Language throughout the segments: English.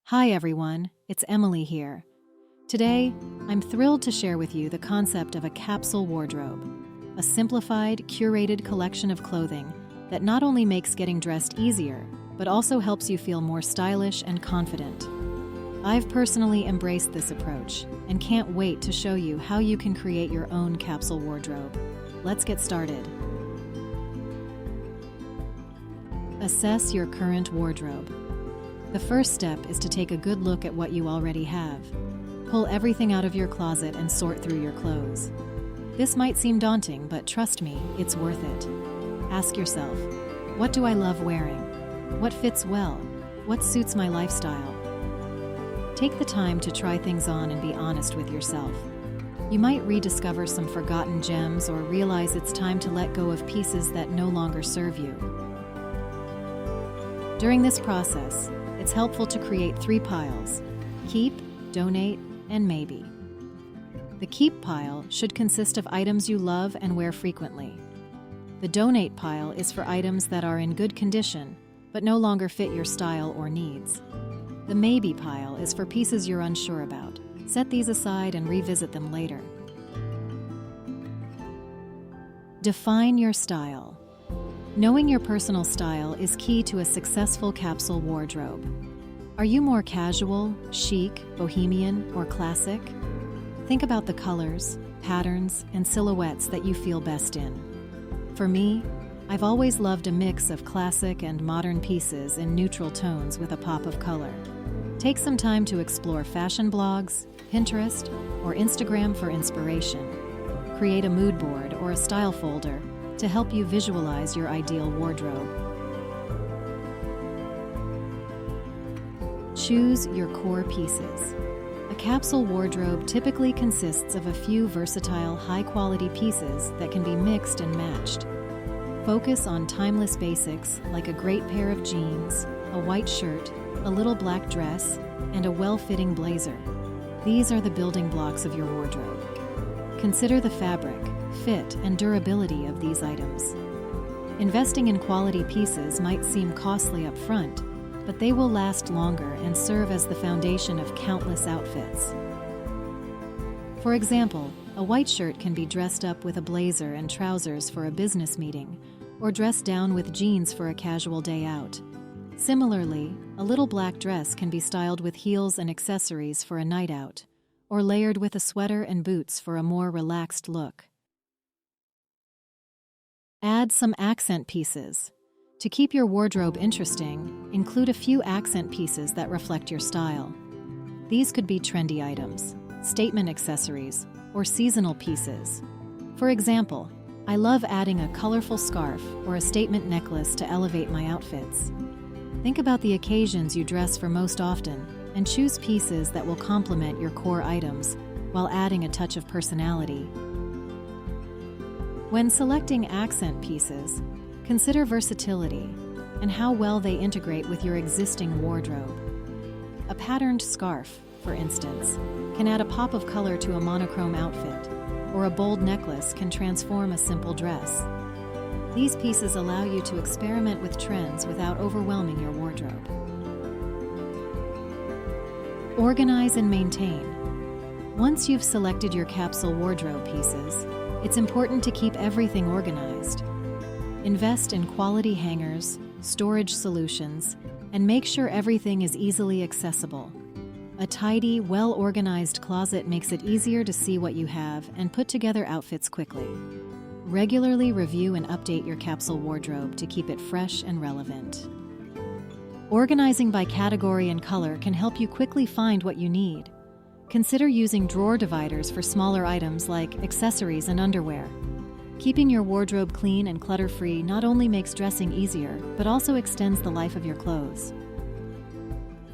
Hi everyone, it's Emily here. Today, I'm thrilled to share with you the concept of a capsule wardrobe, a simplified, curated collection of clothing that not only makes getting dressed easier, but also helps you feel more stylish and confident. I've personally embraced this approach and can't wait to show you how you can create your own capsule wardrobe. Let's get started. Assess your current wardrobe. The first step is to take a good look at what you already have. Pull everything out of your closet and sort through your clothes. This might seem daunting, but trust me, it's worth it. Ask yourself, what do I love wearing? What fits well? What suits my lifestyle? Take the time to try things on and be honest with yourself. You might rediscover some forgotten gems or realize it's time to let go of pieces that no longer serve you. During this process, it's helpful to create 3 piles: keep, donate, and maybe. The keep pile should consist of items you love and wear frequently. The donate pile is for items that are in good condition, but no longer fit your style or needs. The maybe pile is for pieces you're unsure about. Set these aside and revisit them later. Define your style. Knowing your personal style is key to a successful capsule wardrobe. Are you more casual, chic, bohemian, or classic? Think about the colors, patterns, and silhouettes that you feel best in. For me, I've always loved a mix of classic and modern pieces in neutral tones with a pop of color. Take some time to explore fashion blogs, Pinterest, or Instagram for inspiration. Create a mood board or a style folder to help you visualize your ideal wardrobe. Choose your core pieces. A capsule wardrobe typically consists of a few versatile, high-quality pieces that can be mixed and matched. Focus on timeless basics like a great pair of jeans, a white shirt, a little black dress, and a well-fitting blazer. These are the building blocks of your wardrobe. Consider the fabric, fit, and durability of these items. Investing in quality pieces might seem costly up front, but they will last longer and serve as the foundation of countless outfits. For example, a white shirt can be dressed up with a blazer and trousers for a business meeting, or dressed down with jeans for a casual day out. Similarly, a little black dress can be styled with heels and accessories for a night out, or layered with a sweater and boots for a more relaxed look. Add some accent pieces. To keep your wardrobe interesting, include a few accent pieces that reflect your style. These could be trendy items, statement accessories, or seasonal pieces. For example, I love adding a colorful scarf or a statement necklace to elevate my outfits. Think about the occasions you dress for most often and choose pieces that will complement your core items while adding a touch of personality. When selecting accent pieces, consider versatility and how well they integrate with your existing wardrobe. A patterned scarf, for instance, can add a pop of color to a monochrome outfit, or a bold necklace can transform a simple dress. These pieces allow you to experiment with trends without overwhelming your wardrobe. Organize and maintain. Once you've selected your capsule wardrobe pieces, it's important to keep everything organized. Invest in quality hangers, storage solutions, and make sure everything is easily accessible. A tidy, well-organized closet makes it easier to see what you have and put together outfits quickly. Regularly review and update your capsule wardrobe to keep it fresh and relevant. Organizing by category and color can help you quickly find what you need. Consider using drawer dividers for smaller items like accessories and underwear. Keeping your wardrobe clean and clutter-free not only makes dressing easier, but also extends the life of your clothes.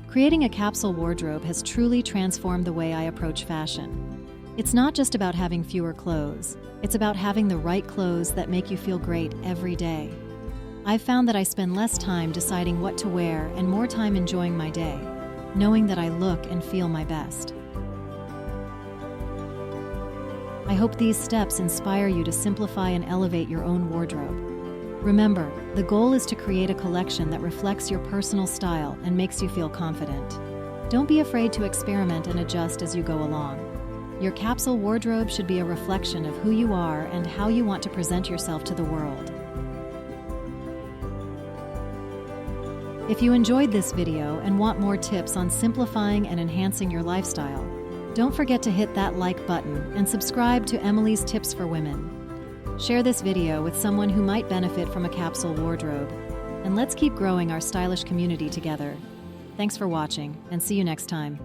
Creating a capsule wardrobe has truly transformed the way I approach fashion. It's not just about having fewer clothes, it's about having the right clothes that make you feel great every day. I've found that I spend less time deciding what to wear and more time enjoying my day, knowing that I look and feel my best. I hope these steps inspire you to simplify and elevate your own wardrobe. Remember, the goal is to create a collection that reflects your personal style and makes you feel confident. Don't be afraid to experiment and adjust as you go along. Your capsule wardrobe should be a reflection of who you are and how you want to present yourself to the world. If you enjoyed this video and want more tips on simplifying and enhancing your lifestyle, don't forget to hit that like button and subscribe to Emily's Tips for Women. Share this video with someone who might benefit from a capsule wardrobe, and let's keep growing our stylish community together. Thanks for watching, and see you next time.